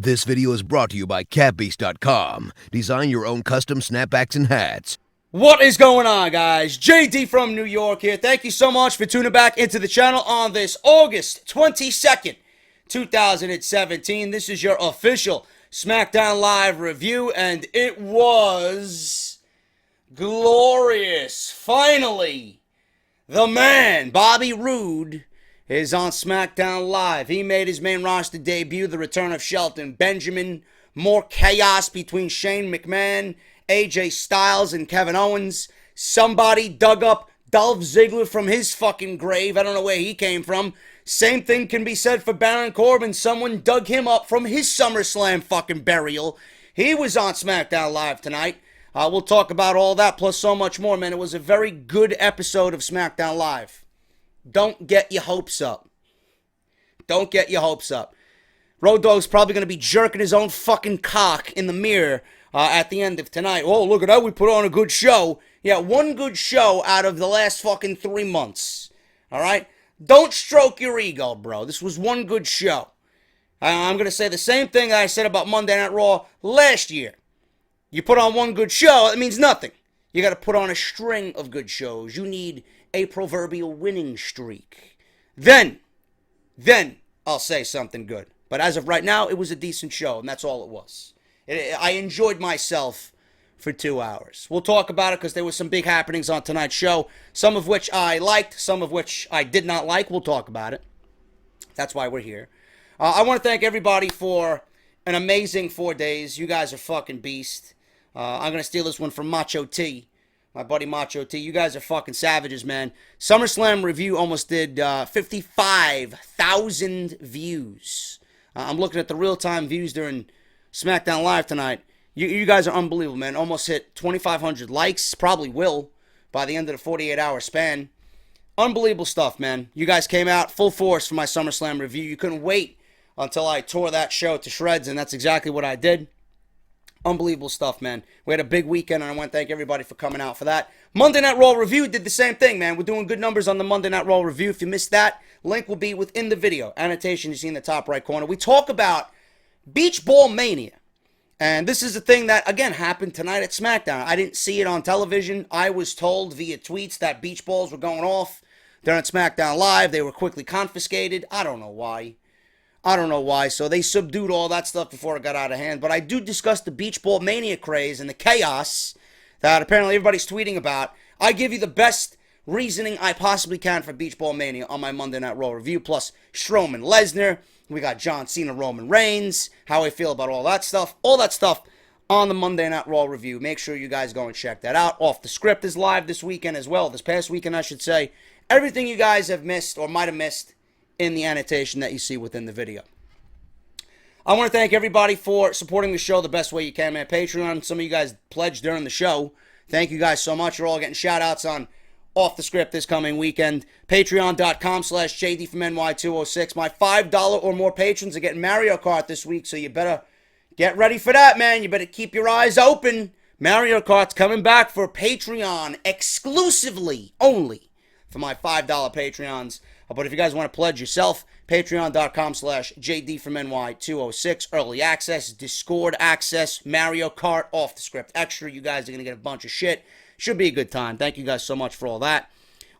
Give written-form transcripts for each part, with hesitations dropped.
This video is brought to you by catbeast.com. Design your own custom snapbacks and hats. What is going on, guys? JD from New York here. Thank you so much for tuning back into the channel on this August 22nd, 2017. This is your official SmackDown Live review, and it was glorious. Finally, the man, Bobby Roode, is on SmackDown Live. He made his main roster debut, the return of Shelton Benjamin, more chaos between Shane McMahon, AJ Styles, and Kevin Owens. Somebody dug up Dolph Ziggler from his fucking grave. I don't know where he came from. Same thing can be said for Baron Corbin. Someone dug him up from his SummerSlam fucking burial. He was on SmackDown Live tonight. We'll talk about all that plus so much more, man. It was a very good episode of SmackDown Live. Don't get your hopes up. Don't get your hopes up. Road Dogg's probably going to be jerking his own fucking cock in the mirror at the end of tonight. Oh, look at that. We put on a good show. Yeah, one good show out of the last fucking 3 months. All right? Don't stroke your ego, bro. This was one good show. I'm going to say the same thing that I said about Monday Night Raw last year. You put on one good show, it means nothing. You got to put on a string of good shows. You need a proverbial winning streak. Then I'll say something good. But as of right now, it was a decent show, and that's all it was. I enjoyed myself for 2 hours. We'll talk about it because there were some big happenings on tonight's show, some of which I liked, some of which I did not like. We'll talk about it. That's why we're here. I want to thank everybody for an amazing 4 days. You guys are fucking beast. I'm going to steal this one from Macho T. My buddy Macho T. You guys are fucking savages, man. SummerSlam review almost did 55,000 views. I'm looking at the real-time views during SmackDown Live tonight. You guys are unbelievable, man. Almost hit 2,500 likes. Probably will by the end of the 48-hour span. Unbelievable stuff, man. You guys came out full force for my SummerSlam review. You couldn't wait until I tore that show to shreds, and that's exactly what I did. Unbelievable stuff, man. We had a big weekend, and I want to thank everybody for coming out for that. Monday Night Raw review did the same thing, man. We're doing good numbers on the Monday Night Raw review. If you missed that, link will be within the video. Annotation you see in the top right corner. We talk about Beach Ball Mania. And this is a thing that, again, happened tonight at SmackDown. I didn't see it on television. I was told via tweets that beach balls were going off during SmackDown Live. They were quickly confiscated. I don't know why. So they subdued all that stuff before it got out of hand. But I do discuss the Beach Ball Mania craze and the chaos that apparently everybody's tweeting about. I give you the best reasoning I possibly can for Beach Ball Mania on my Monday Night Raw review. Plus Strowman, Lesnar. We got John Cena, Roman Reigns. How I feel about all that stuff. All that stuff on the Monday Night Raw review. Make sure you guys go and check that out. Off the Script is live this weekend as well. This past weekend, I should say. Everything you guys have missed or might have missed in the annotation that you see within the video. I want to thank everybody for supporting the show the best way you can, man. Patreon, some of you guys pledged during the show. Thank you guys so much. You're all getting shout-outs on Off the Script this coming weekend. Patreon.com/JD206. My $5 or more patrons are getting Mario Kart this week, so you better get ready for that, man. You better keep your eyes open. Mario Kart's coming back for Patreon exclusively only for my $5 Patreons. But if you guys want to pledge yourself, patreon.com/JD206. Early access, Discord access, Mario Kart, Off the Script extra. You guys are going to get a bunch of shit. Should be a good time. Thank you guys so much for all that.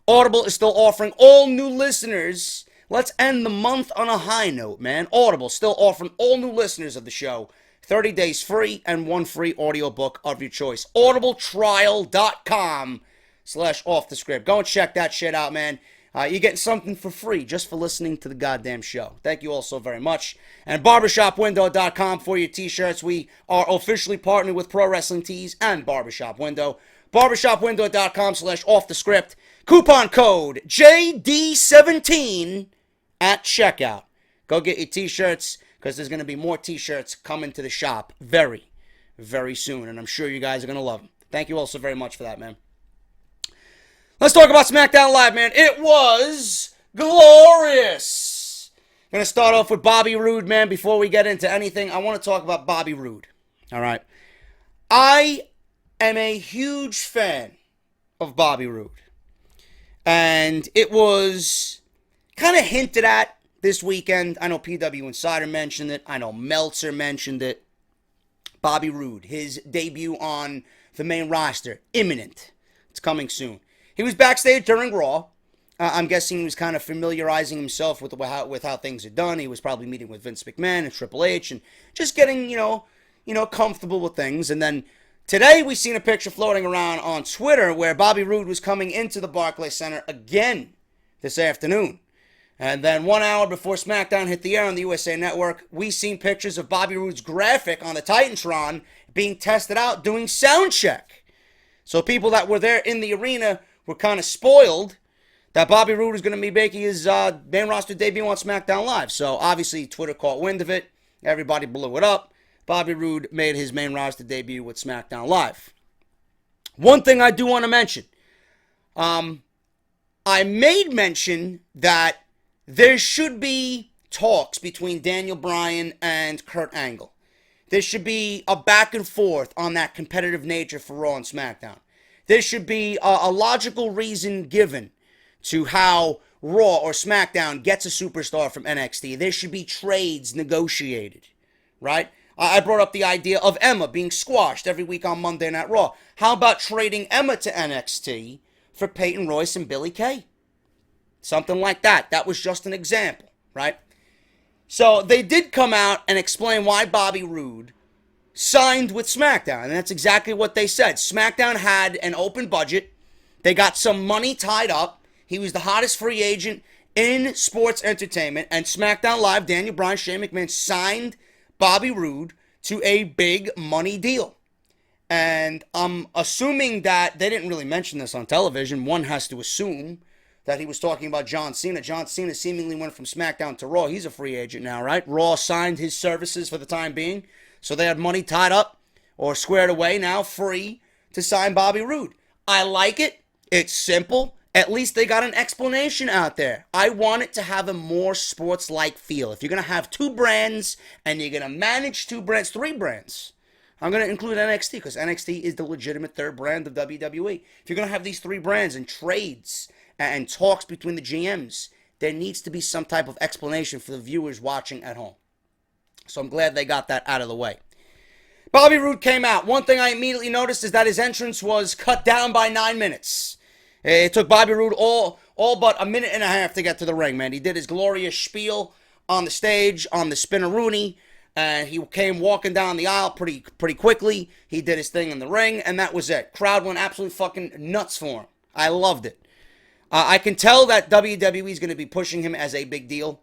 Audible is still offering all new listeners. Let's end the month on a high note, man. Audible still offering all new listeners of the show 30 days free and one free audiobook of your choice. audibletrial.com/offthescript. Go and check that shit out, man. You're getting something for free just for listening to the goddamn show. Thank you all so very much. And barbershopwindow.com for your t-shirts. We are officially partnered with Pro Wrestling Tees and Barbershop Window. barbershopwindow.com/offthescript. Coupon code JD17 at checkout. Go get your t-shirts because there's going to be more t-shirts coming to the shop very, very soon. And I'm sure you guys are going to love them. Thank you all so very much for that, man. Let's talk about SmackDown Live, man. It was glorious. I'm going to start off with Bobby Roode, man. Before we get into anything, I want to talk about Bobby Roode. All right. I am a huge fan of Bobby Roode. And it was kind of hinted at this weekend, I know PW Insider mentioned it. I know Meltzer mentioned it. Bobby Roode, his debut on the main roster, imminent. It's coming soon. He was backstage during Raw. I'm guessing he was kind of familiarizing himself with how things are done. He was probably meeting with Vince McMahon and Triple H and just getting, comfortable with things. And then today we seen a picture floating around on Twitter where Bobby Roode was coming into the Barclays Center again this afternoon. And then 1 hour before SmackDown hit the air on the USA Network, we seen pictures of Bobby Roode's graphic on the Titantron being tested out doing sound check. So people that were there in the arena were kind of spoiled that Bobby Roode is going to be making his main roster debut on SmackDown Live. So obviously Twitter caught wind of it. Everybody blew it up. Bobby Roode made his main roster debut with SmackDown Live. One thing I do want to mention. I made mention that there should be talks between Daniel Bryan and Kurt Angle. There should be a back and forth on that competitive nature for Raw and SmackDown. There should be a logical reason given to how Raw or SmackDown gets a superstar from NXT. There should be trades negotiated, right? I brought up the idea of Emma being squashed every week on Monday Night Raw. How about trading Emma to NXT for Peyton Royce and Billie Kay? Something like that. That was just an example, right? So they did come out and explain why Bobby Roode signed with SmackDown. And that's exactly what they said. SmackDown had an open budget. They got some money tied up. He was the hottest free agent in sports entertainment. And SmackDown Live, Daniel Bryan, Shane McMahon signed Bobby Roode to a big money deal. And I'm assuming that they didn't really mention this on television. One has to assume that he was talking about John Cena. John Cena seemingly went from SmackDown to Raw. He's a free agent now, right? Raw signed his services for the time being. So they had money tied up or squared away, now free to sign Bobby Roode. I like it. It's simple. At least they got an explanation out there. I want it to have a more sports-like feel. If you're going to have two brands and you're going to manage two brands, three brands, I'm going to include NXT because NXT is the legitimate third brand of WWE. If you're going to have these three brands and trades and talks between the GMs, there needs to be some type of explanation for the viewers watching at home. So I'm glad they got that out of the way. Bobby Roode came out. One thing I immediately noticed is that his entrance was cut down by 9 minutes. It took Bobby Roode all but a minute and a half to get to the ring, man. He did his glorious spiel on the stage, on the spinneroonie, and he came walking down the aisle pretty quickly. He did his thing in the ring, and that was it. Crowd went absolutely fucking nuts for him. I loved it. I can tell that WWE is going to be pushing him as a big deal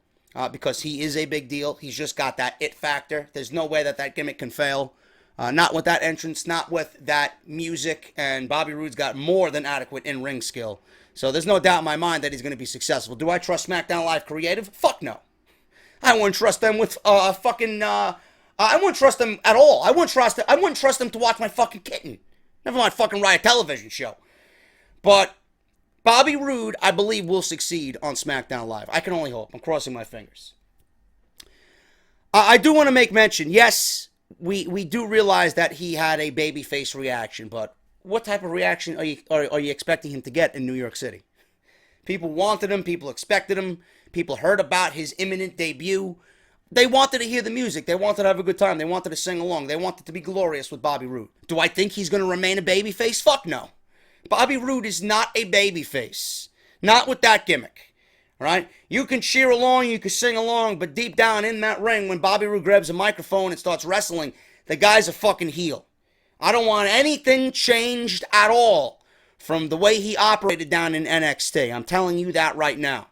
because he is a big deal. He's just got that it factor. There's no way that gimmick can fail. Not with that entrance, not with that music, and Bobby Roode's got more than adequate in-ring skill. So there's no doubt in my mind that he's going to be successful. Do I trust SmackDown Live creative? Fuck no. I wouldn't trust them with I wouldn't trust them at all. I wouldn't trust them to watch my fucking kitten. Never mind fucking Riot television show. But Bobby Roode, I believe, will succeed on SmackDown Live. I can only hope. I'm crossing my fingers. I do want to make mention, yes, we do realize that he had a babyface reaction, but what type of reaction are you expecting him to get in New York City? People wanted him. People expected him. People heard about his imminent debut. They wanted to hear the music. They wanted to have a good time. They wanted to sing along. They wanted to be glorious with Bobby Roode. Do I think he's going to remain a babyface? Fuck no. Bobby Roode is not a babyface. Not with that gimmick. Right? You can cheer along, you can sing along, but deep down in that ring, when Bobby Roode grabs a microphone and starts wrestling, the guy's a fucking heel. I don't want anything changed at all from the way he operated down in NXT. I'm telling you that right now.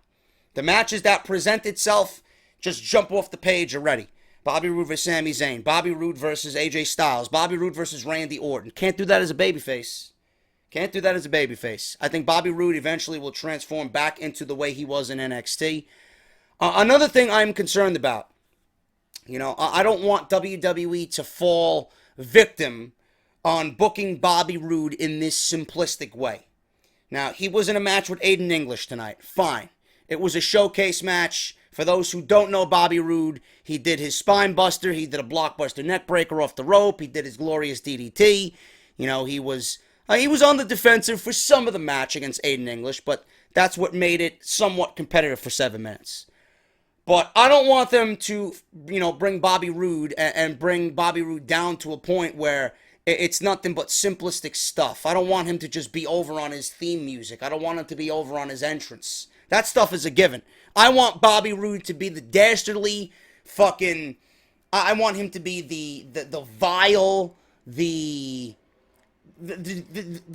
The matches that present itself just jump off the page already. Bobby Roode versus Sami Zayn. Bobby Roode versus AJ Styles. Bobby Roode versus Randy Orton. Can't do that as a babyface. Can't do that as a babyface. I think Bobby Roode eventually will transform back into the way he was in NXT. Another thing I'm concerned about, I don't want WWE to fall victim on booking Bobby Roode in this simplistic way. Now, he was in a match with Aiden English tonight. Fine. It was a showcase match. For those who don't know Bobby Roode, he did his spine buster. He did a blockbuster neck breaker off the rope. He did his glorious DDT. He was on the defensive for some of the match against Aiden English, but that's what made it somewhat competitive for 7 minutes. But I don't want them to, bring Bobby Roode and bring Bobby Roode down to a point where it's nothing but simplistic stuff. I don't want him to just be over on his theme music. I don't want him to be over on his entrance. That stuff is a given. I want Bobby Roode to be the dastardly fucking... I want him to be the vile, the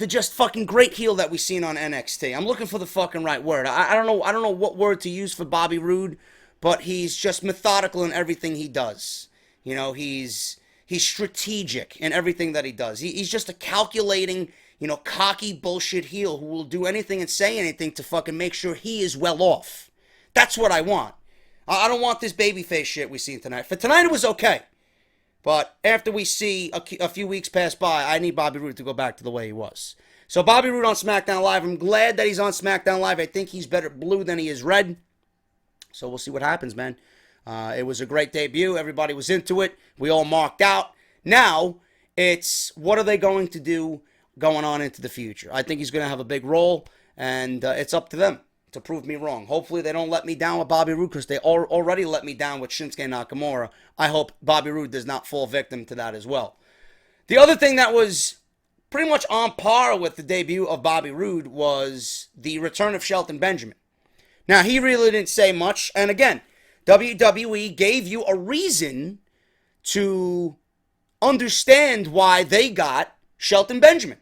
just fucking great heel that we've seen on NXT. I'm looking for the fucking right word. I don't know what word to use for Bobby Roode, but he's just methodical in everything he does. He's strategic in everything that he does. He's just a calculating, cocky bullshit heel who will do anything and say anything to fucking make sure he is well off. That's what I want. I don't want this babyface shit we seen tonight. For tonight, it was okay. But after we see a few weeks pass by, I need Bobby Roode to go back to the way he was. So Bobby Roode on SmackDown Live. I'm glad that he's on SmackDown Live. I think he's better blue than he is red. So we'll see what happens, man. It was a great debut. Everybody was into it. We all marked out. Now, it's what are they going to do going on into the future? I think he's going to have a big role, and it's up to them to prove me wrong. Hopefully they don't let me down with Bobby Roode, because they already let me down with Shinsuke Nakamura. I hope Bobby Roode does not fall victim to that as well. The other thing that was pretty much on par with the debut of Bobby Roode was the return of Shelton Benjamin. Now, he really didn't say much, and again, WWE gave you a reason to understand why they got Shelton Benjamin.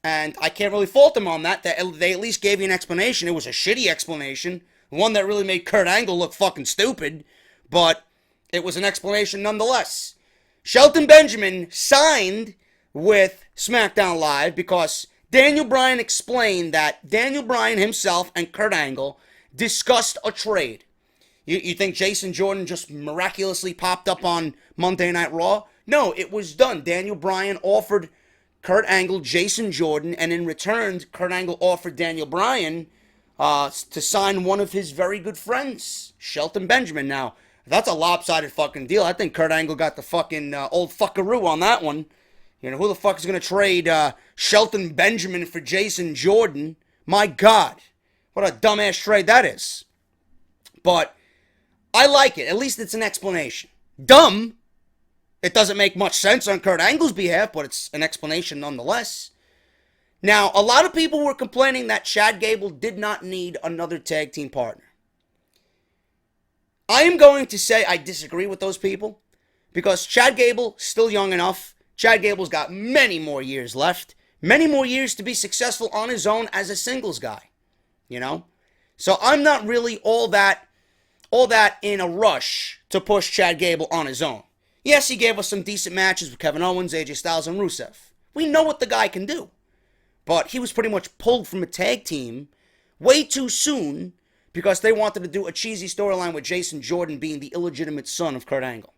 And I can't really fault them on that. They at least gave you an explanation. It was a shitty explanation. One that really made Kurt Angle look fucking stupid. But it was an explanation nonetheless. Shelton Benjamin signed with SmackDown Live because Daniel Bryan explained that Daniel Bryan himself and Kurt Angle discussed a trade. You think Jason Jordan just miraculously popped up on Monday Night Raw? No, it was done. Daniel Bryan offered Kurt Angle Jason Jordan, and in return, Kurt Angle offered Daniel Bryan to sign one of his very good friends, Shelton Benjamin. Now, that's a lopsided fucking deal. I think Kurt Angle got the fucking old fuckaroo on that one. Who the fuck is going to trade Shelton Benjamin for Jason Jordan? My God, what a dumbass trade that is. But I like it. At least it's an explanation. Dumb. It doesn't make much sense on Kurt Angle's behalf, but it's an explanation nonetheless. Now, a lot of people were complaining that Chad Gable did not need another tag team partner. I am going to say I disagree with those people, because Chad Gable still young enough. Chad Gable's got many more years left. Many more years to be successful on his own as a singles guy. So I'm not really all that in a rush to push Chad Gable on his own. Yes, he gave us some decent matches with Kevin Owens, AJ Styles, and Rusev. We know what the guy can do. But he was pretty much pulled from a tag team way too soon because they wanted to do a cheesy storyline with Jason Jordan being the illegitimate son of Kurt Angle.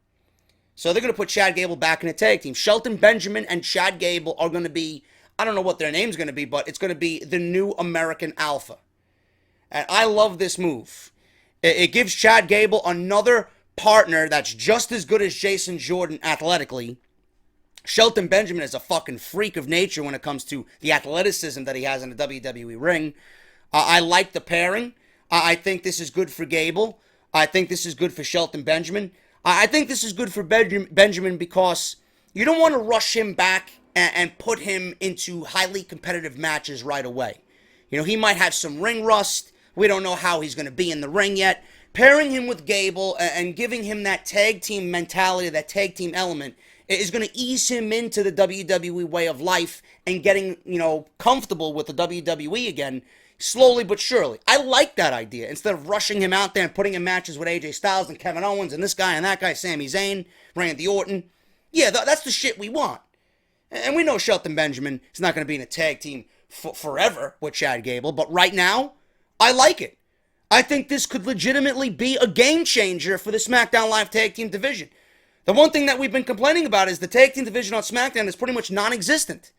So they're going to put Chad Gable back in a tag team. Shelton Benjamin and Chad Gable are going to be, I don't know what their name's going to be, but it's going to be the new American Alpha. And I love this move. It gives Chad Gable another partner that's just as good as Jason Jordan athletically. Shelton Benjamin is a fucking freak of nature when it comes to the athleticism that he has in the WWE ring. I like the pairing. I think this is good for Gable. I think this is good for Shelton Benjamin. I think this is good for Benjamin because you don't want to rush him back and put him into highly competitive matches right away. He might have some ring rust. We don't know how he's going to be in the ring yet. Pairing him with Gable and giving him that tag team mentality, that tag team element, is going to ease him into the WWE way of life and getting, comfortable with the WWE again, slowly but surely. I like that idea. Instead of rushing him out there and putting him matches with AJ Styles and Kevin Owens and this guy and that guy, Sami Zayn, Randy Orton. Yeah, that's the shit we want. And we know Shelton Benjamin is not going to be in a tag team forever with Chad Gable, but right now, I like it. I think this could legitimately be a game changer for the SmackDown Live tag team division. The one thing that we've been complaining about is the tag team division on SmackDown is pretty much non-existent.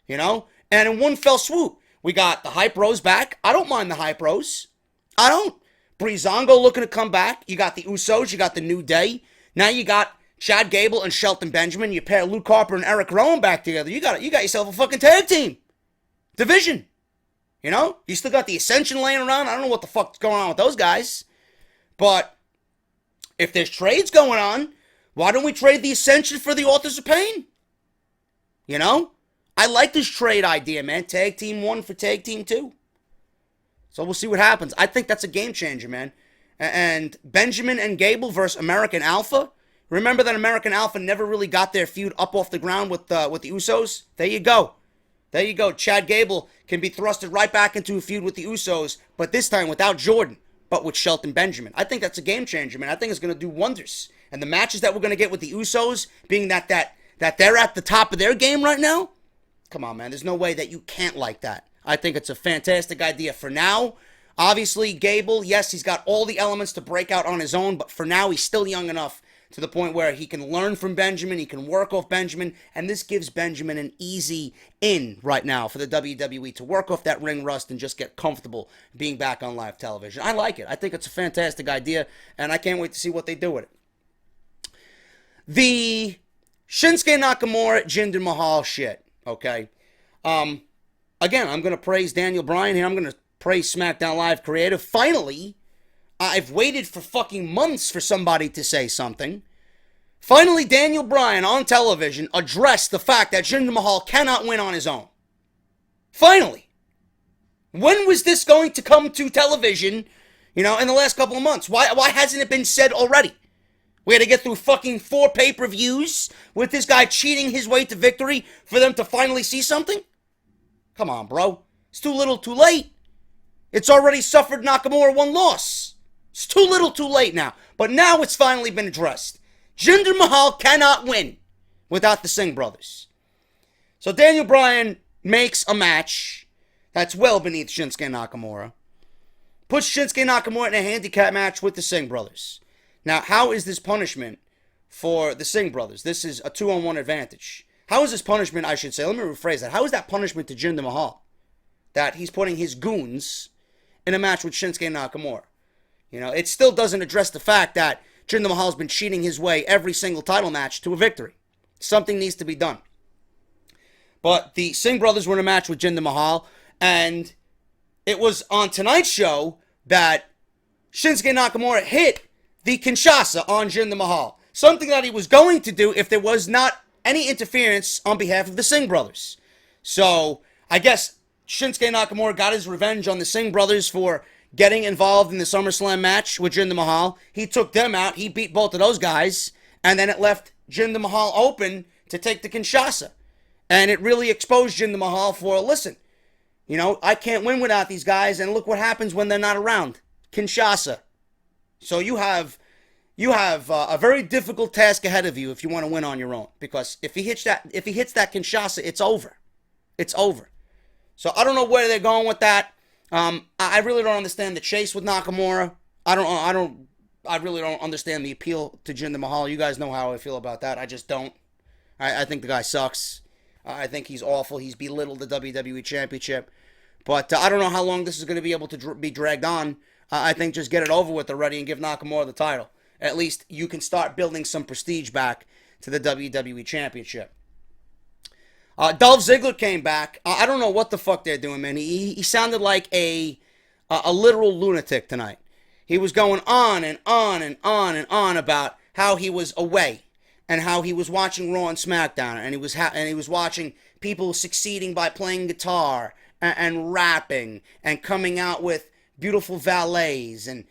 And in one fell swoop, we got the Hype Bros back. I don't mind the Hype Bros. I don't. Breezango looking to come back. You got the Usos. You got the New Day. Now you got Chad Gable and Shelton Benjamin. You pair Luke Harper and Eric Rowan back together. You got yourself a fucking tag team division. You still got the Ascension laying around. I don't know what the fuck's going on with those guys. But If there's trades going on, why don't we trade the Ascension for the Authors of Pain? You know? I like this trade idea, man. Tag Team 1 for Tag Team 2. So we'll see what happens. I think that's a game changer, man. And Benjamin and Gable versus American Alpha. Remember that American Alpha never really got their feud up off the ground with the Usos? There you go. There you go. Chad Gable can be thrusted right back into a feud with the Usos, but this time without Jordan, but with Shelton Benjamin. I think that's a game changer, man. I think it's going to do wonders. And the matches that we're going to get with the Usos, being that they're at the top of their game right now, come on, man. There's no way that you can't like that. I think it's a fantastic idea. For now, obviously, Gable, yes, he's got all the elements to break out on his own, but for now, he's still young enough to the point where he can learn from Benjamin, he can work off Benjamin, and this gives Benjamin an easy in right now for the WWE to work off that ring rust and just get comfortable being back on live television. I like it. I think it's a fantastic idea, and I can't wait to see what they do with it. The Shinsuke Nakamura, Jinder Mahal shit, okay? Again, I'm going to praise Daniel Bryan here. I'm going to praise SmackDown Live Creative. Finally, I've waited for fucking months for somebody to say something. Finally, Daniel Bryan on television addressed the fact that Jinder Mahal cannot win on his own. Finally. When was this going to come to television, in the last couple of months? Why hasn't it been said already? We had to get through fucking 4 pay-per-views with this guy cheating his way to victory for them to finally see something? Come on, bro. It's too little too late. It's already suffered Nakamura 1 loss. It's too little too late now. But now it's finally been addressed. Jinder Mahal cannot win without the Singh brothers. So Daniel Bryan makes a match that's well beneath Shinsuke Nakamura. Puts Shinsuke Nakamura in a handicap match with the Singh brothers. Now, how is this punishment for the Singh brothers? This is a 2-on-1 advantage. How is this punishment, I should say? Let me rephrase that. How is that punishment to Jinder Mahal? That he's putting his goons in a match with Shinsuke Nakamura. It still doesn't address the fact that Jinder Mahal's been cheating his way every single title match to a victory. Something needs to be done. But the Singh brothers were in a match with Jinder Mahal, and it was on tonight's show that Shinsuke Nakamura hit the Kinshasa on Jinder Mahal. Something that he was going to do if there was not any interference on behalf of the Singh brothers. So, I guess Shinsuke Nakamura got his revenge on the Singh brothers for getting involved in the SummerSlam match with Jinder Mahal. He took them out. He beat both of those guys. And then it left Jinder Mahal open to take the Kinshasa. And it really exposed Jinder Mahal for, listen, I can't win without these guys. And look what happens when they're not around. Kinshasa. So you have a very difficult task ahead of you if you want to win on your own. Because if he hits that Kinshasa, it's over. It's over. So I don't know where they're going with that. I really don't understand the chase with Nakamura. I really don't understand the appeal to Jinder Mahal. You guys know how I feel about that. I just don't. I think the guy sucks. I think he's awful. He's belittled the WWE Championship. But I don't know how long this is going to be able to be dragged on. I think just get it over with already and give Nakamura the title. At least you can start building some prestige back to the WWE Championship. Dolph Ziggler came back. I don't know what the fuck they're doing, man. He sounded like a literal lunatic tonight. He was going on and on and on and on about how he was away and how he was watching Raw and SmackDown and he was watching people succeeding by playing guitar and rapping and coming out with beautiful valets and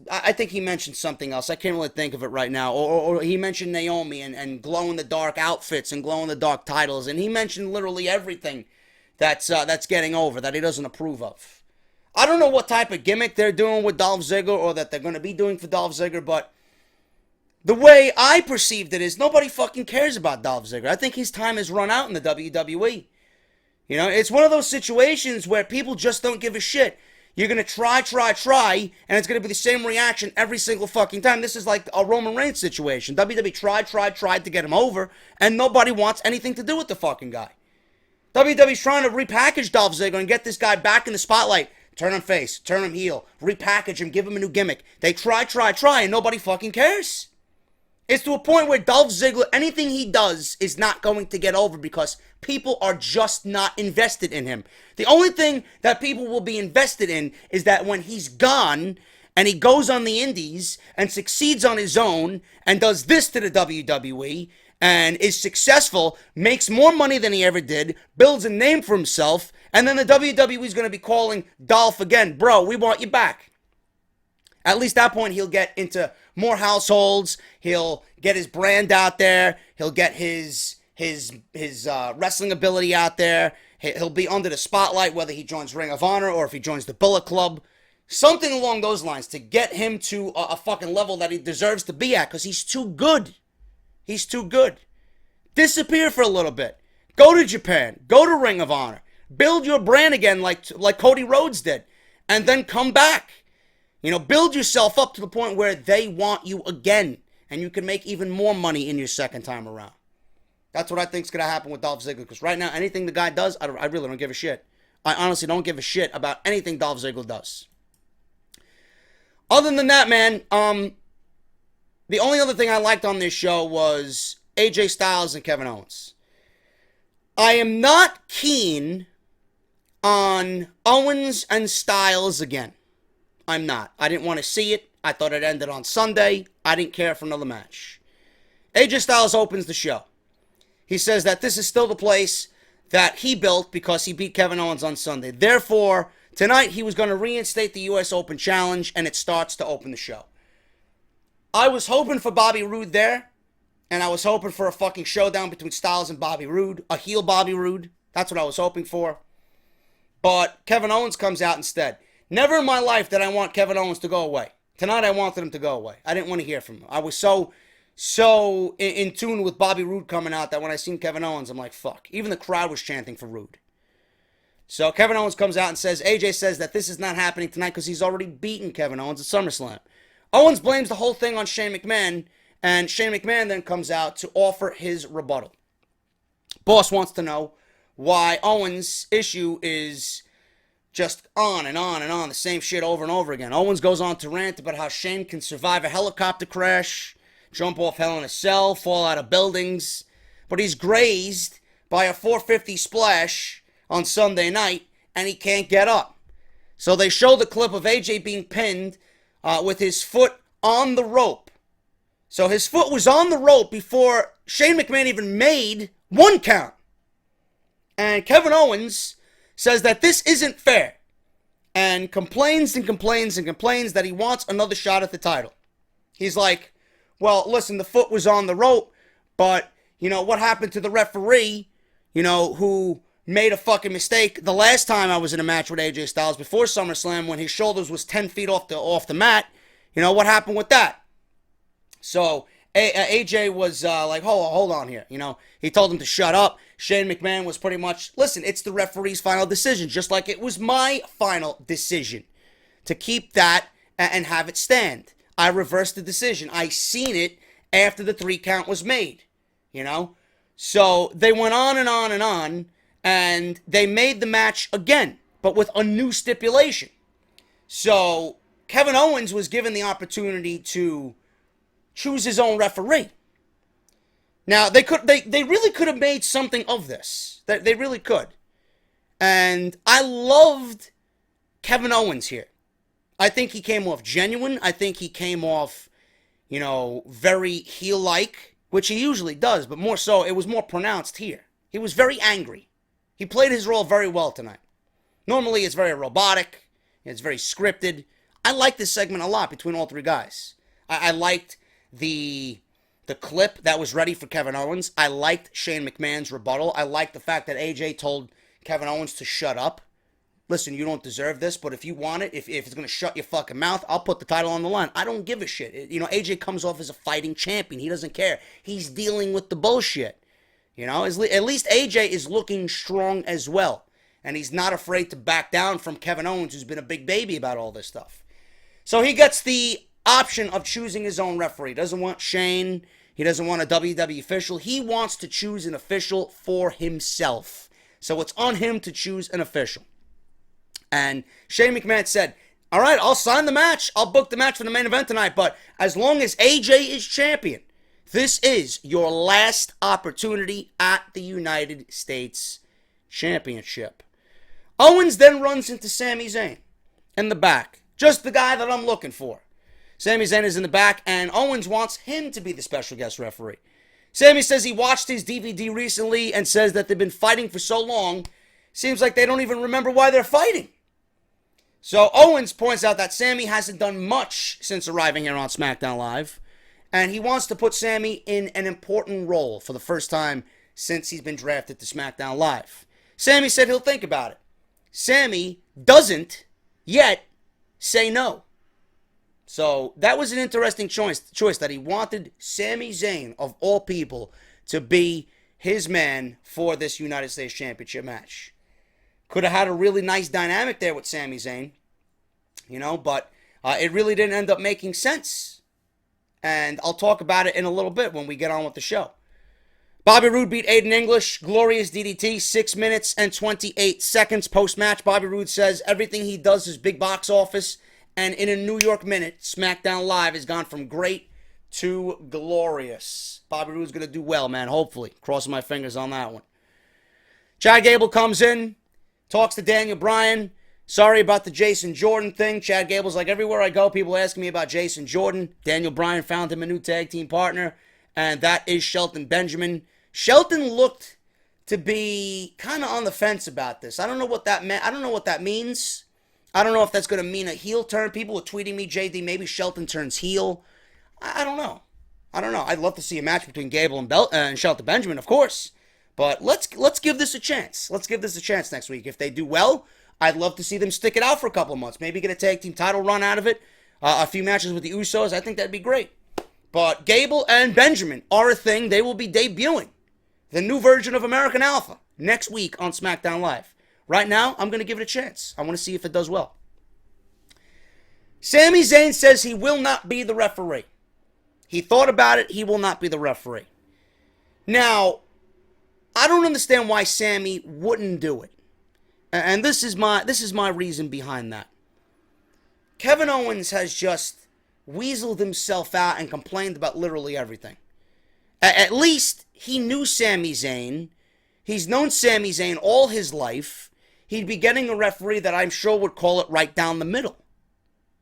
I think he mentioned something else. I can't really think of it right now. Or he mentioned Naomi and glow-in-the-dark outfits and glow-in-the-dark titles. And he mentioned literally everything that's getting over, that he doesn't approve of. I don't know what type of gimmick they're doing with Dolph Ziggler or that they're going to be doing for Dolph Ziggler, but the way I perceived it is nobody fucking cares about Dolph Ziggler. I think his time has run out in the WWE. It's one of those situations where people just don't give a shit. You're going to try, and it's going to be the same reaction every single fucking time. This is like a Roman Reigns situation. WWE tried to get him over, and nobody wants anything to do with the fucking guy. WWE's trying to repackage Dolph Ziggler and get this guy back in the spotlight. Turn him face, turn him heel, repackage him, give him a new gimmick. They try, and nobody fucking cares. It's to a point where Dolph Ziggler, anything he does is not going to get over because people are just not invested in him. The only thing that people will be invested in is that when he's gone and he goes on the indies and succeeds on his own and does this to the WWE and is successful, makes more money than he ever did, builds a name for himself, and then the WWE is going to be calling Dolph again, bro, we want you back. At least at that point, he'll get into more households. He'll get his brand out there. He'll get his wrestling ability out there. He'll be under the spotlight, whether he joins Ring of Honor or if he joins the Bullet Club. Something along those lines to get him to a fucking level that he deserves to be at, because he's too good. He's too good. Disappear for a little bit. Go to Japan. Go to Ring of Honor. Build your brand again like Cody Rhodes did. And then come back. You know, build yourself up to the point where they want you again. And you can make even more money in your second time around. That's what I think is going to happen with Dolph Ziggler. Because right now, anything the guy does, I really don't give a shit. I honestly don't give a shit about anything Dolph Ziggler does. Other than that, man, the only other thing I liked on this show was AJ Styles and Kevin Owens. I am not keen on Owens and Styles again. I'm not. I didn't want to see it. I thought it ended on Sunday. I didn't care for another match. AJ Styles opens the show. He says that this is still the place that he built because he beat Kevin Owens on Sunday. Therefore, tonight he was going to reinstate the U.S. Open Challenge, and it starts to open the show. I was hoping for Bobby Roode there, and I was hoping for a fucking showdown between Styles and Bobby Roode, a heel Bobby Roode. That's what I was hoping for. But Kevin Owens comes out instead. Never in my life did I want Kevin Owens to go away. Tonight I wanted him to go away. I didn't want to hear from him. I was so in tune with Bobby Roode coming out that when I seen Kevin Owens, I'm like, fuck. Even the crowd was chanting for Roode. So Kevin Owens comes out and says, AJ says that this is not happening tonight because he's already beaten Kevin Owens at SummerSlam. Owens blames the whole thing on Shane McMahon, and Shane McMahon then comes out to offer his rebuttal. Boss wants to know why Owens' issue is just on and on and on, the same shit over and over again. Owens goes on to rant about how Shane can survive a helicopter crash, jump off Hell in a Cell, fall out of buildings, but he's grazed by a 450 splash on Sunday night, and he can't get up. So they show the clip of AJ being pinned with his foot on the rope. So his foot was on the rope before Shane McMahon even made one count. And Kevin Owens says that this isn't fair, and complains and complains and complains that he wants another shot at the title. He's like, well, listen, the foot was on the rope, but, you know, what happened to the referee, you know, who made a fucking mistake the last time I was in a match with AJ Styles before SummerSlam when his shoulders was 10 feet off the mat? You know, what happened with that? So AJ was like, hold on here. You know, he told him to shut up. Shane McMahon was pretty much, listen, it's the referee's final decision, just like it was my final decision to keep that and have it stand. I reversed the decision. I seen it after the 3 count was made, you know? So they went on and on and on, and they made the match again, but with a new stipulation. So Kevin Owens was given the opportunity to choose his own referee. Now, they really could have made something of this. They really could. And I loved Kevin Owens here. I think he came off genuine. I think he came off, you know, very heel-like, which he usually does, but more so, it was more pronounced here. He was very angry. He played his role very well tonight. Normally, it's very robotic. It's very scripted. I like this segment a lot between all 3 guys. I liked the clip that was ready for Kevin Owens. I liked Shane McMahon's rebuttal. I liked the fact that AJ told Kevin Owens to shut up. Listen, you don't deserve this, but if you want it, if it's going to shut your fucking mouth, I'll put the title on the line. I don't give a shit. You know, AJ comes off as a fighting champion. He doesn't care. He's dealing with the bullshit. You know, at least AJ is looking strong as well. And he's not afraid to back down from Kevin Owens, who's been a big baby about all this stuff. So he gets the option of choosing his own referee. He doesn't want Shane. He doesn't want a WWE official. He wants to choose an official for himself. So it's on him to choose an official. And Shane McMahon said, all right, I'll sign the match. I'll book the match for the main event tonight. But as long as AJ is champion, this is your last opportunity at the United States Championship. Owens then runs into Sami Zayn in the back. Just the guy that I'm looking for. Sami Zayn is in the back, and Owens wants him to be the special guest referee. Sami says he watched his DVD recently and says that they've been fighting for so long, seems like they don't even remember why they're fighting. So Owens points out that Sami hasn't done much since arriving here on SmackDown Live, and he wants to put Sami in an important role for the first time since he's been drafted to SmackDown Live. Sami said he'll think about it. Sami doesn't yet say no. So that was an interesting choice that he wanted Sami Zayn, of all people, to be his man for this United States Championship match. Could have had a really nice dynamic there with Sami Zayn, but it really didn't end up making sense. And I'll talk about it in a little bit when we get on with the show. Bobby Roode beat Aiden English. Glorious DDT, 6 minutes and 28 seconds post-match. Bobby Roode says everything he does is big box office. And in a New York minute, SmackDown Live has gone from great to glorious. Bobby Roode's going to do well, man, hopefully. Crossing my fingers on that one. Chad Gable comes in, talks to Daniel Bryan. Sorry about the Jason Jordan thing. Chad Gable's like, everywhere I go, people asking me about Jason Jordan. Daniel Bryan found him a new tag team partner, and that is Shelton Benjamin. Shelton looked to be kind of on the fence about this. I don't know what that meant. I don't know what that means. I don't know if that's going to mean a heel turn. People were tweeting me, JD, maybe Shelton turns heel. I don't know. I'd love to see a match between Gable and Shelton Benjamin, of course. But let's give this a chance. Let's give this a chance next week. If they do well, I'd love to see them stick it out for a couple of months. Maybe get a tag team title run out of it. A few matches with the Usos. I think that'd be great. But Gable and Benjamin are a thing. They will be debuting the new version of American Alpha next week on SmackDown Live. Right now, I'm going to give it a chance. I want to see if it does well. Sami Zayn says he will not be the referee. He thought about it. He will not be the referee. Now, I don't understand why Sami wouldn't do it. And this is my reason behind that. Kevin Owens has just weaseled himself out and complained about literally everything. At least he knew Sami Zayn. He's known Sami Zayn all his life. He'd be getting a referee that I'm sure would call it right down the middle.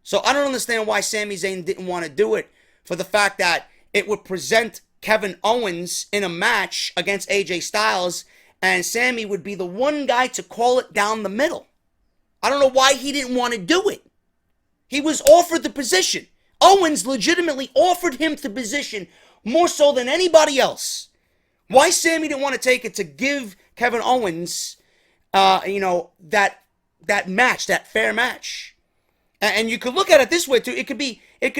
So I don't understand why Sami Zayn didn't want to do it, for the fact that it would present Kevin Owens in a match against AJ Styles, and Sami would be the one guy to call it down the middle. I don't know why he didn't want to do it. He was offered the position. Owens legitimately offered him the position more so than anybody else. Why Sami didn't want to take it to give Kevin Owens that match, that fair match. And you could look at it this way too. It could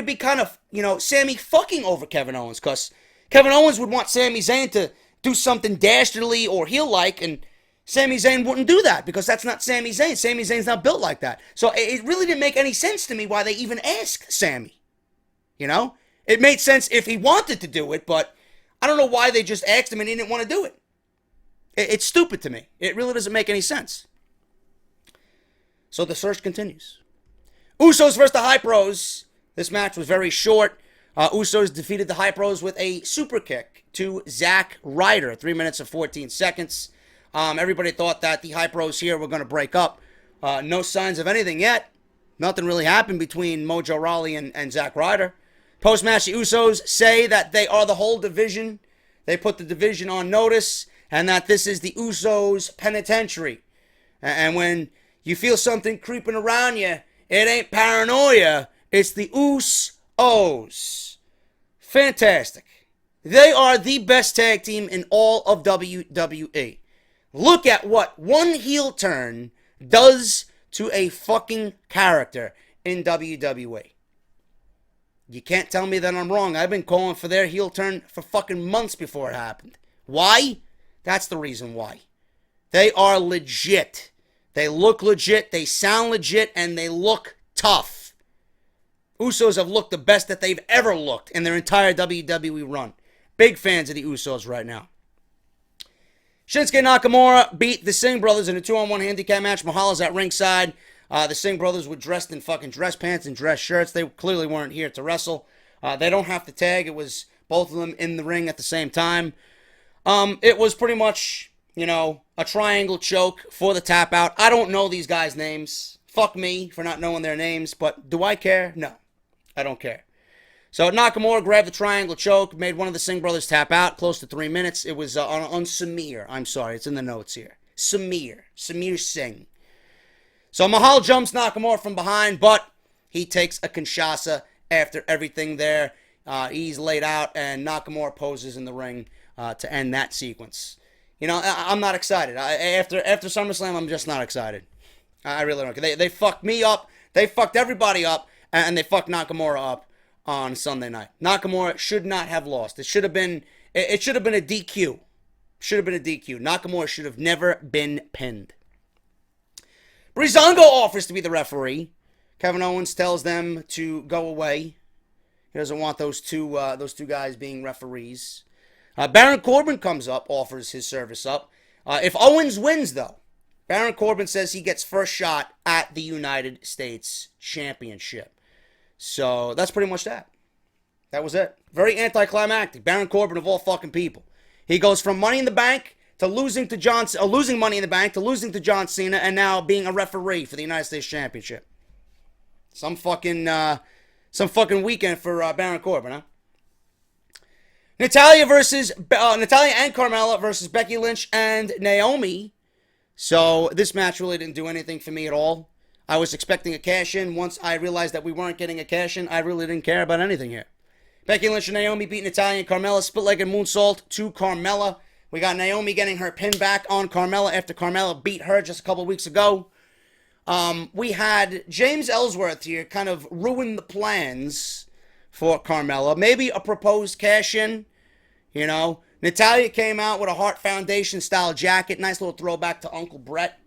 be kind of, Sami fucking over Kevin Owens, because Kevin Owens would want Sami Zayn to do something dastardly or heel-like, and Sami Zayn wouldn't do that because that's not Sami Zayn. Sami Zayn's not built like that. So it really didn't make any sense to me why they even asked Sami. It made sense if he wanted to do it, but I don't know why they just asked him and he didn't want to do it. It's stupid to me. It really doesn't make any sense. So the search continues. Usos versus the Hype Bros. This match was very short. Usos defeated the Hype Bros with a super kick to Zack Ryder. 3 minutes and 14 seconds. Everybody thought that the Hype Bros here were going to break up. No signs of anything yet. Nothing really happened between Mojo Rawley and Zack Ryder. Post-match, the Usos say that they are the whole division. They put the division on notice, and that this is the Usos' penitentiary. And when you feel something creeping around you, it ain't paranoia, it's the Usos. Fantastic. They are the best tag team in all of WWE. Look at what one heel turn does to a fucking character in WWE. You can't tell me that I'm wrong. I've been calling for their heel turn for fucking months before it happened. Why? That's the reason why. They are legit. They look legit, they sound legit, and they look tough. Usos have looked the best that they've ever looked in their entire WWE run. Big fans of the Usos right now. Shinsuke Nakamura beat the Singh brothers in a 2-on-1 handicap match. Mahala's at ringside. The Singh brothers were dressed in fucking dress pants and dress shirts. They clearly weren't here to wrestle. They don't have to tag. It was both of them in the ring at the same time. It was pretty much, a triangle choke for the tap out. I don't know these guys' names. Fuck me for not knowing their names, but do I care? No, I don't care. So Nakamura grabbed the triangle choke, made one of the Singh brothers tap out, close to 3 minutes. It was on Samir. I'm sorry, it's in the notes here. Samir Singh. So Mahal jumps Nakamura from behind, but he takes a Kinshasa after everything there. He's laid out, and Nakamura poses in the ring to end that sequence. You know, I'm not excited. After SummerSlam, I'm just not excited. I really don't. They fucked me up. They fucked everybody up, and they fucked Nakamura up on Sunday night. Nakamura should not have lost. It should have been a DQ. Should have been a DQ. Nakamura should have never been pinned. Breezango offers to be the referee. Kevin Owens tells them to go away. He doesn't want those two guys being referees. Baron Corbin comes up, offers his service up. If Owens wins, though, Baron Corbin says he gets first shot at the United States Championship. So that's pretty much that. That was it. Very anticlimactic. Baron Corbin of all fucking people. He goes from Money in the Bank to losing Money in the Bank to losing to John Cena, and now being a referee for the United States Championship. Some fucking weekend for Baron Corbin, huh? Natalya and Carmella versus Becky Lynch and Naomi. So this match really didn't do anything for me at all. I was expecting a cash-in. Once I realized that we weren't getting a cash-in, I really didn't care about anything here. Becky Lynch and Naomi beat Natalya and Carmella. Split-legged moonsault to Carmella. We got Naomi getting her pin back on Carmella after Carmella beat her just a couple weeks ago. We had James Ellsworth here kind of ruin the plans for Carmella. Maybe a proposed cash-in, you know. Natalya came out with a Hart Foundation-style jacket. Nice little throwback to Uncle Brett.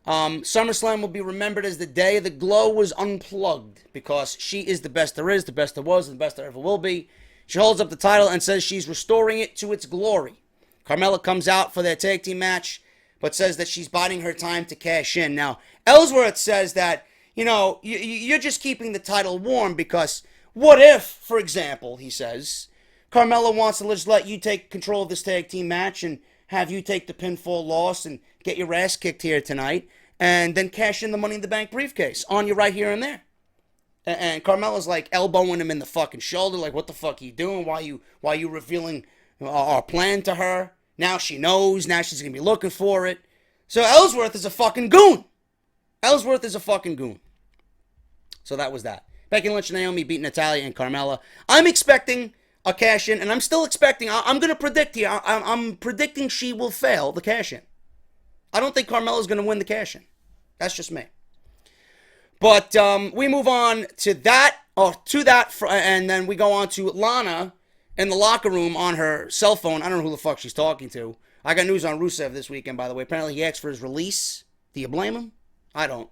SummerSlam will be remembered as the day the Glow was unplugged, because she is the best there is, the best there was, and the best there ever will be. She holds up the title and says she's restoring it to its glory. Carmella comes out for their tag team match, but says that she's biding her time to cash in. Now, Ellsworth says that, you know, you're just keeping the title warm because what if, for example, he says, Carmella wants to just let you take control of this tag team match and have you take the pinfall loss and get your ass kicked here tonight, and then cash in the Money in the Bank briefcase on you right here and there. And Carmella's like elbowing him in the fucking shoulder, like, what the fuck are you doing? Why you revealing our plan to her? Now she knows. Now she's gonna be looking for it. So Ellsworth is a fucking goon. Ellsworth is a fucking goon. So that was that. Becky Lynch and Naomi beat Natalya and Carmella. I'm expecting a cash-in, and I'm still expecting, I'm going to predict here, I'm predicting she will fail the cash-in. I don't think Carmella's going to win the cash-in. That's just me. But we move on to that, and then we go on to Lana in the locker room on her cell phone. I don't know who the fuck she's talking to. I got news on Rusev this weekend, by the way. Apparently he asked for his release. Do you blame him? I don't.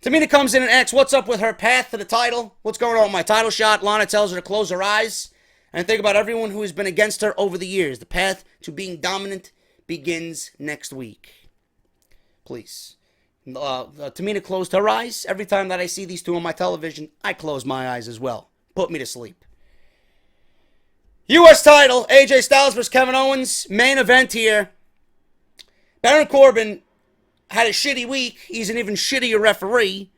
Tamina comes in and asks what's up with her path to the title. What's going on with my title shot? Lana tells her to close her eyes and think about everyone who has been against her over the years. The path to being dominant begins next week. Please. Tamina closed her eyes. Every time that I see these two on my television, I close my eyes as well. Put me to sleep. U.S. title, AJ Styles versus Kevin Owens. Main event here. Baron Corbin had a shitty week. He's an even shittier referee.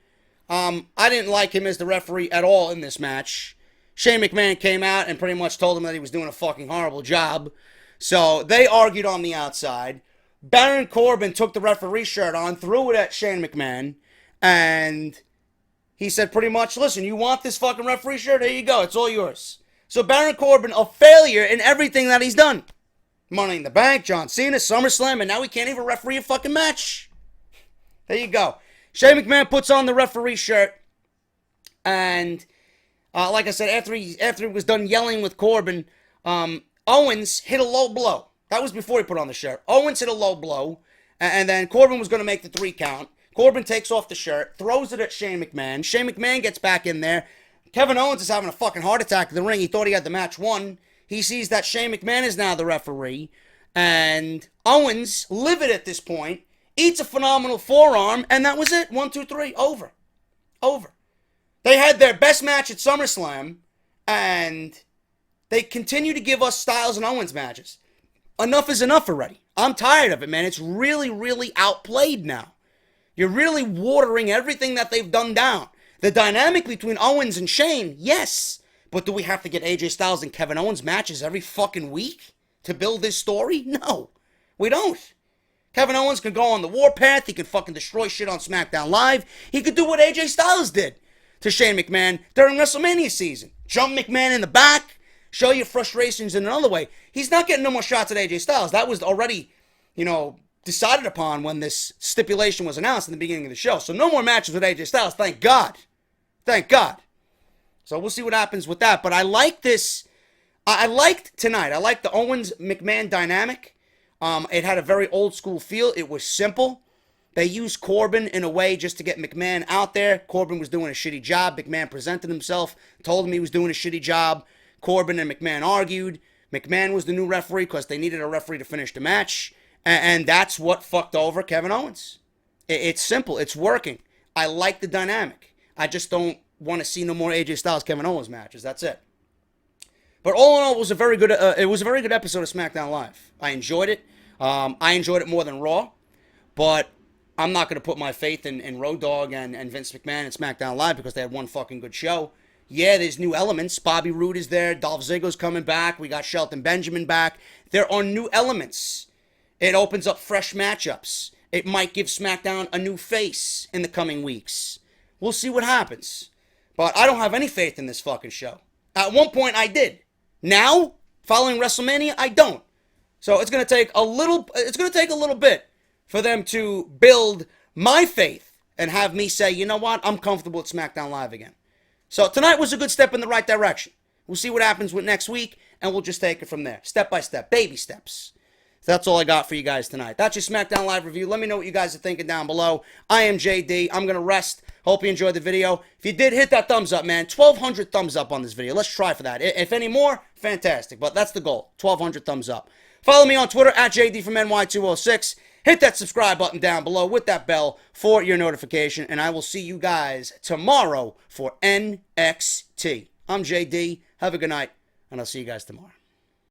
I didn't like him as the referee at all in this match. Shane McMahon came out and pretty much told him that he was doing a fucking horrible job. So they argued on the outside. Baron Corbin took the referee shirt on, threw it at Shane McMahon, and he said pretty much, listen, you want this fucking referee shirt? There you go. It's all yours. So Baron Corbin, a failure in everything that he's done. Money in the Bank, John Cena, SummerSlam, and now he can't even referee a fucking match. There you go. Shane McMahon puts on the referee shirt, and like I said, after he was done yelling with Corbin, Owens hit a low blow. That was before he put on the shirt. Owens hit a low blow, and then Corbin was going to make the 3 count. Corbin takes off the shirt, throws it at Shane McMahon. Shane McMahon gets back in there. Kevin Owens is having a fucking heart attack in the ring. He thought he had the match won. He sees that Shane McMahon is now the referee, and Owens, livid at this point, eats a phenomenal forearm, and that was it. 1, 2, 3. Over. They had their best match at SummerSlam, and they continue to give us Styles and Owens matches. Enough is enough already. I'm tired of it, man. It's really, really outplayed now. You're really watering everything that they've done down. The dynamic between Owens and Shane, yes. But do we have to get AJ Styles and Kevin Owens matches every fucking week to build this story? No, we don't. Kevin Owens can go on the warpath. He can fucking destroy shit on SmackDown Live. He could do what AJ Styles did to Shane McMahon during WrestleMania season. Jump McMahon in the back, show your frustrations in another way. He's not getting no more shots at AJ Styles. That was already, decided upon when this stipulation was announced in the beginning of the show. So no more matches with AJ Styles, thank God. Thank God. So we'll see what happens with that. But I like this. I liked tonight. I liked the Owens-McMahon dynamic. It had a very old school feel. It was simple. They used Corbin in a way just to get McMahon out there. Corbin was doing a shitty job. McMahon presented himself, told him he was doing a shitty job. Corbin and McMahon argued. McMahon was the new referee because they needed a referee to finish the match. And that's what fucked over Kevin Owens. It's simple. It's working. I like the dynamic. I just don't want to see no more AJ Styles Kevin Owens matches. That's it. But all in all, it was a very good episode of SmackDown Live. I enjoyed it. I enjoyed it more than Raw. But I'm not going to put my faith in Road Dogg and Vince McMahon and SmackDown Live because they had one fucking good show. Yeah, there's new elements. Bobby Roode is there. Dolph Ziggler's coming back. We got Shelton Benjamin back. There are new elements. It opens up fresh matchups. It might give SmackDown a new face in the coming weeks. We'll see what happens. But I don't have any faith in this fucking show. At one point I did. Now, following WrestleMania, I don't. So it's going to take a little bit for them to build my faith and have me say, you know what, I'm comfortable with SmackDown Live again. So tonight was a good step in the right direction. We'll see what happens with next week, and we'll just take it from there. Step by step. Baby steps. So that's all I got for you guys tonight. That's your SmackDown Live review. Let me know what you guys are thinking down below. I am JD. I'm going to rest. Hope you enjoyed the video. If you did, hit that thumbs up, man. 1,200 thumbs up on this video. Let's try for that. If any more, fantastic. But that's the goal. 1,200 thumbs up. Follow me on Twitter at JDFROMNY206. Hit that subscribe button down below with that bell for your notification. And I will see you guys tomorrow for NXT. I'm JD. Have a good night, and I'll see you guys tomorrow.